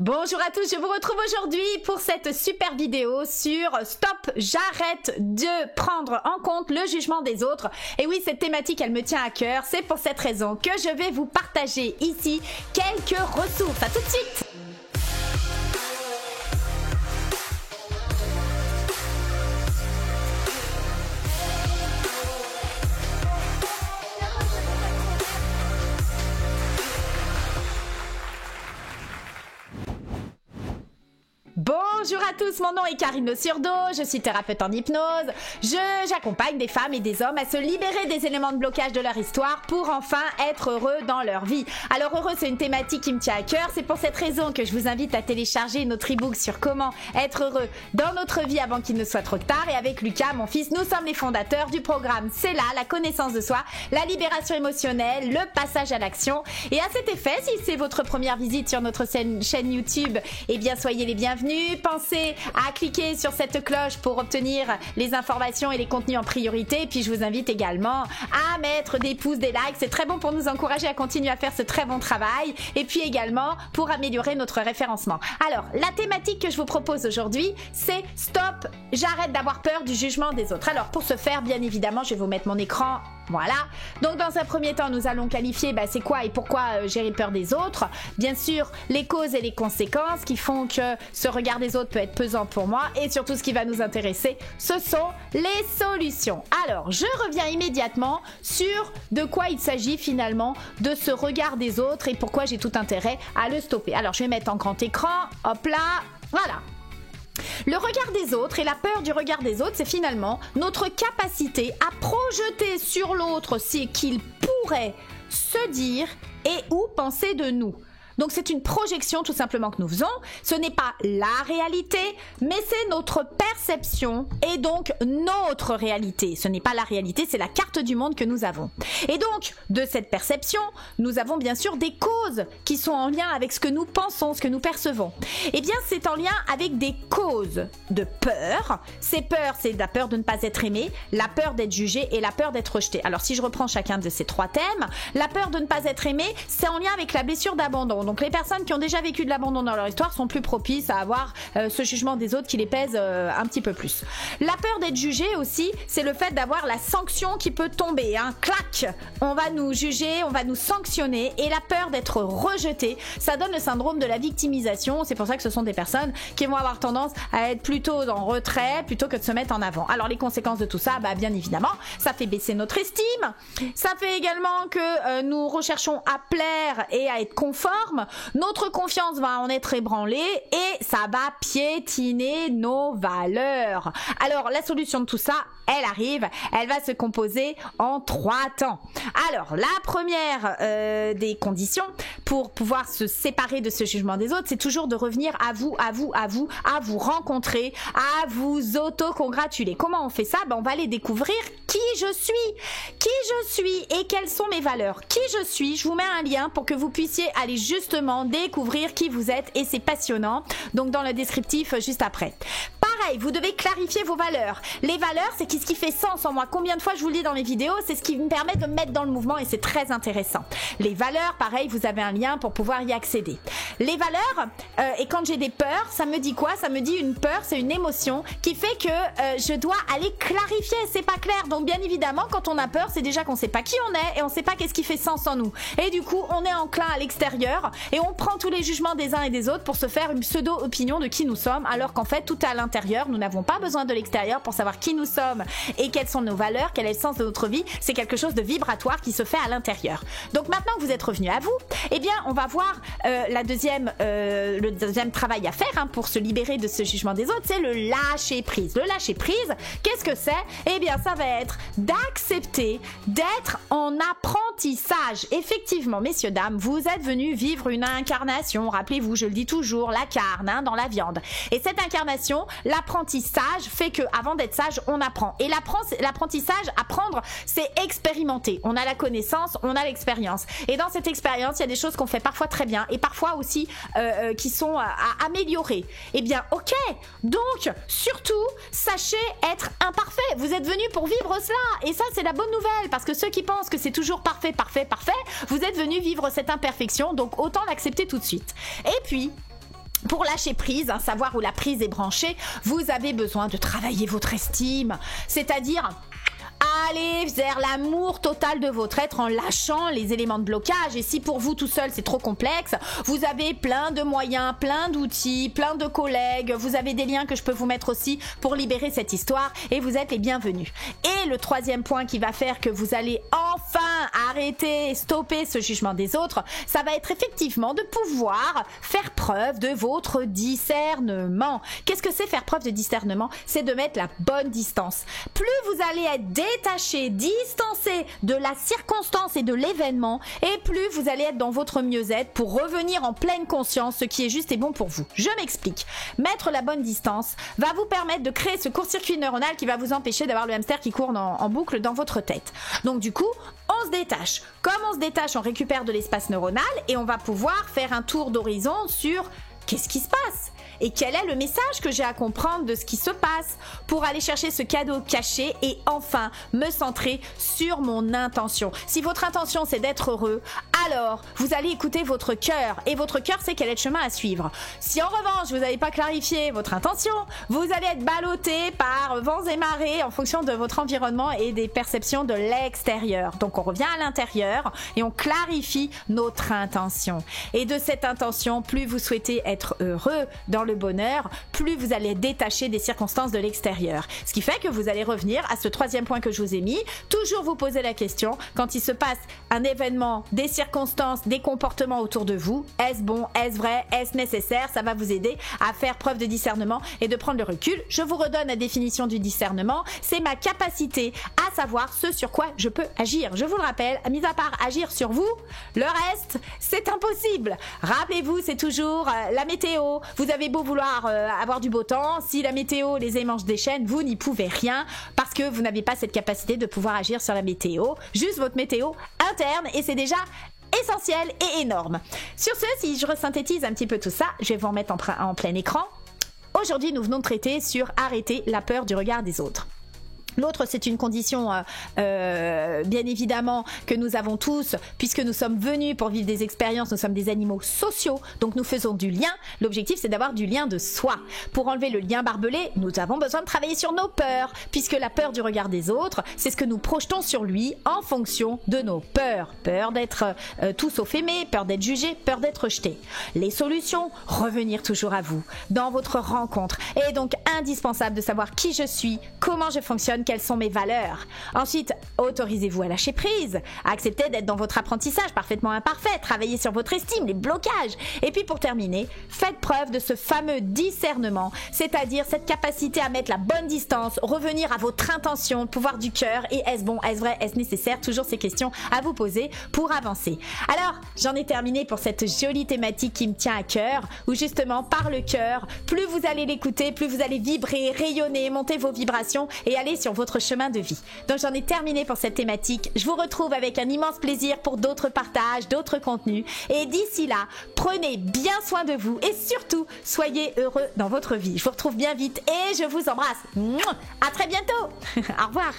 Bonjour à tous, je vous retrouve aujourd'hui pour cette super vidéo sur Stop, j'arrête de prendre en compte le jugement des autres. Et oui, cette thématique, elle me tient à cœur. C'est pour cette raison que je vais vous partager ici quelques ressources. À tout de suite. Bonjour à tous, mon nom est Karine Le Surdo, je suis thérapeute en hypnose. J'accompagne des femmes et des hommes à se libérer des éléments de blocage de leur histoire pour enfin être heureux dans leur vie. Alors heureux, c'est une thématique qui me tient à cœur, c'est pour cette raison que je vous invite à télécharger notre e-book sur comment être heureux dans notre vie avant qu'il ne soit trop tard. Et avec Lucas, mon fils, nous sommes les fondateurs du programme C'est là, la connaissance de soi, la libération émotionnelle, le passage à l'action. Et à cet effet, si c'est votre première visite sur notre chaîne YouTube, eh bien soyez les bienvenus. Pensez à cliquer sur cette cloche pour obtenir les informations et les contenus en priorité. Et puis je vous invite également à mettre des pouces, des likes. C'est très bon pour nous encourager à continuer à faire ce très bon travail. Et puis également pour améliorer notre référencement. Alors, la thématique que je vous propose aujourd'hui, c'est Stop, j'arrête d'avoir peur du jugement des autres. Alors pour ce faire, bien évidemment, je vais vous mettre mon écran. Voilà, donc dans un premier temps, nous allons qualifier c'est quoi et pourquoi j'ai peur des autres. Bien sûr, les causes et les conséquences qui font que ce regard des autres peut être pesant pour moi. Et surtout, ce qui va nous intéresser, ce sont les solutions. Alors, je reviens immédiatement sur de quoi il s'agit finalement de ce regard des autres et pourquoi j'ai tout intérêt à le stopper. Alors, je vais mettre en grand écran, hop là, voilà. Le regard des autres et la peur du regard des autres, c'est finalement notre capacité à projeter sur l'autre ce qu'il pourrait se dire et ou penser de nous. Donc c'est une projection tout simplement que nous faisons. Ce n'est pas la réalité, mais c'est notre perception et donc notre réalité. Ce n'est pas la réalité, c'est la carte du monde que nous avons. Et donc, de cette perception, nous avons bien sûr des causes qui sont en lien avec ce que nous pensons, ce que nous percevons. Eh bien, c'est en lien avec des causes de peur. Ces peurs, c'est la peur de ne pas être aimé, la peur d'être jugé et la peur d'être rejeté. Alors si je reprends chacun de ces trois thèmes, la peur de ne pas être aimé, c'est en lien avec la blessure d'abandon. Donc les personnes qui ont déjà vécu de l'abandon dans leur histoire sont plus propices à avoir ce jugement des autres qui les pèse un petit peu plus. La peur d'être jugé aussi, c'est le fait d'avoir la sanction qui peut tomber. Clac, on va nous juger, on va nous sanctionner. Et la peur d'être rejeté, ça donne le syndrome de la victimisation. C'est pour ça que ce sont des personnes qui vont avoir tendance à être plutôt en retrait plutôt que de se mettre en avant. Alors les conséquences de tout ça, bien évidemment, ça fait baisser notre estime. Ça fait également que nous recherchons à plaire et à être conforme. Notre confiance va en être ébranlée et ça va piétiner nos valeurs. Alors la solution de tout ça, elle arrive, elle va se composer en 3 temps. Alors la première des conditions pour pouvoir se séparer de ce jugement des autres, c'est toujours de revenir à vous rencontrer, à vous auto-congratuler. Comment on fait ça? On va aller découvrir qui je suis et quelles sont mes valeurs. Qui je suis, je vous mets un lien pour que vous puissiez aller justement découvrir qui vous êtes et c'est passionnant. Donc dans le descriptif juste après. Pareil, vous devez clarifier vos valeurs. Les valeurs, c'est ce qui fait sens en moi. Combien de fois je vous le dis dans mes vidéos, c'est ce qui me permet de me mettre dans le mouvement et c'est très intéressant. Les valeurs, pareil, vous avez un lien pour pouvoir y accéder. Les valeurs, et quand j'ai des peurs, ça me dit quoi? Ça me dit une peur, c'est une émotion qui fait que je dois aller clarifier, c'est pas clair. Donc bien évidemment, quand on a peur, c'est déjà qu'on sait pas qui on est et on sait pas qu'est-ce qui fait sens en nous. Et du coup, on est enclin à l'extérieur et on prend tous les jugements des uns et des autres pour se faire une pseudo-opinion de qui nous sommes, alors qu'en fait, tout est à l'intérieur. Nous n'avons pas besoin de l'extérieur pour savoir qui nous sommes et quelles sont nos valeurs, quel est le sens de notre vie. C'est quelque chose de vibratoire qui se fait à l'intérieur. Donc maintenant que vous êtes revenu à vous, eh bien on va voir le deuxième travail à faire pour se libérer de ce jugement des autres, c'est le lâcher prise. Le lâcher prise, qu'est-ce que c'est? Eh bien ça va être d'accepter d'être en apprentissage. Effectivement, messieurs, dames, vous êtes venus vivre une incarnation. Rappelez-vous, je le dis toujours, la carne dans la viande. Et cette incarnation, l'apprentissage fait que avant d'être sage, on apprend. Et l'apprentissage, apprendre, c'est expérimenter. On a la connaissance, on a l'expérience. Et dans cette expérience, il y a des choses qu'on fait parfois très bien et parfois aussi qui sont à améliorer. Eh bien, ok. Donc, surtout, sachez être imparfait. Vous êtes venus pour vivre cela. Et ça, c'est la bonne nouvelle. Parce que ceux qui pensent que c'est toujours parfait, vous êtes venus vivre cette imperfection. Donc, autant l'accepter tout de suite. Et puis, Pour lâcher prise, savoir où la prise est branchée, vous avez besoin de travailler votre estime, c'est-à-dire allez vers l'amour total de votre être en lâchant les éléments de blocage. Et si pour vous tout seul c'est trop complexe, vous avez plein de moyens, plein d'outils, plein de collègues, vous avez des liens que je peux vous mettre aussi pour libérer cette histoire et vous êtes les bienvenus. Et le troisième point qui va faire que vous allez enfin arrêter, stopper ce jugement des autres, ça va être effectivement de pouvoir faire preuve de votre discernement. Qu'est-ce que c'est faire preuve de discernement? C'est de mettre la bonne distance. Plus vous allez être détaché, distancé de la circonstance et de l'événement, et plus vous allez être dans votre mieux-être pour revenir en pleine conscience ce qui est juste et bon pour vous. Je m'explique. Mettre la bonne distance va vous permettre de créer ce court-circuit neuronal qui va vous empêcher d'avoir le hamster qui court en boucle dans votre tête. Donc du coup, on se détache. Comme on se détache, on récupère de l'espace neuronal et on va pouvoir faire un tour d'horizon sur qu'est-ce qui se passe et quel est le message que j'ai à comprendre de ce qui se passe pour aller chercher ce cadeau caché et enfin me centrer sur mon intention. Si votre intention c'est d'être heureux, alors vous allez écouter votre cœur et votre cœur sait quel est le chemin à suivre. Si en revanche vous n'avez pas clarifié votre intention, vous allez être ballotté par vents et marées en fonction de votre environnement et des perceptions de l'extérieur. Donc on revient à l'intérieur et on clarifie notre intention. Et de cette intention, plus vous souhaitez être heureux dans le bonheur, plus vous allez être détaché des circonstances de l'extérieur. Ce qui fait que vous allez revenir à ce troisième point que je vous ai mis, toujours vous poser la question, quand il se passe un événement, des circonstances, des comportements autour de vous, est-ce bon, est-ce vrai, est-ce nécessaire? Ça va vous aider à faire preuve de discernement et de prendre le recul. Je vous redonne la définition du discernement, c'est ma capacité à savoir ce sur quoi je peux agir. Je vous le rappelle, mis à part agir sur vous, le reste, c'est impossible. Rappelez-vous, c'est toujours la météo. Vous avez beau vouloir avoir du beau temps, si la météo les mange des chaînes, vous n'y pouvez rien parce que vous n'avez pas cette capacité de pouvoir agir sur la météo, juste votre météo interne et c'est déjà essentiel et énorme. Sur ce, si je resynthétise un petit peu tout ça, je vais vous en mettre en plein écran. Aujourd'hui, nous venons de traiter sur arrêter la peur du regard des autres. L'autre, c'est une condition, bien évidemment, que nous avons tous, puisque nous sommes venus pour vivre des expériences, nous sommes des animaux sociaux, donc nous faisons du lien. L'objectif, c'est d'avoir du lien de soi. Pour enlever le lien barbelé, nous avons besoin de travailler sur nos peurs, puisque la peur du regard des autres, c'est ce que nous projetons sur lui en fonction de nos peurs. Peur d'être tout sauf aimé, peur d'être jugé, peur d'être rejeté. Les solutions, revenir toujours à vous, dans votre rencontre. Et donc, indispensable de savoir qui je suis, comment je fonctionne, quelles sont mes valeurs. Ensuite, autorisez-vous à lâcher prise, à accepter d'être dans votre apprentissage parfaitement imparfait, travailler sur votre estime, les blocages. Et puis pour terminer, faites preuve de ce fameux discernement, c'est-à-dire cette capacité à mettre la bonne distance, revenir à votre intention, le pouvoir du cœur et est-ce bon, est-ce vrai, est-ce nécessaire, toujours ces questions à vous poser pour avancer. Alors, j'en ai terminé pour cette jolie thématique qui me tient à cœur, où justement par le cœur, plus vous allez l'écouter, plus vous allez vibrer, rayonner, monter vos vibrations et aller sur votre chemin de vie. Donc j'en ai terminé pour cette thématique. Je vous retrouve avec un immense plaisir pour d'autres partages, d'autres contenus. Et d'ici là, prenez bien soin de vous et surtout, soyez heureux dans votre vie. Je vous retrouve bien vite et je vous embrasse. À très bientôt. Au revoir.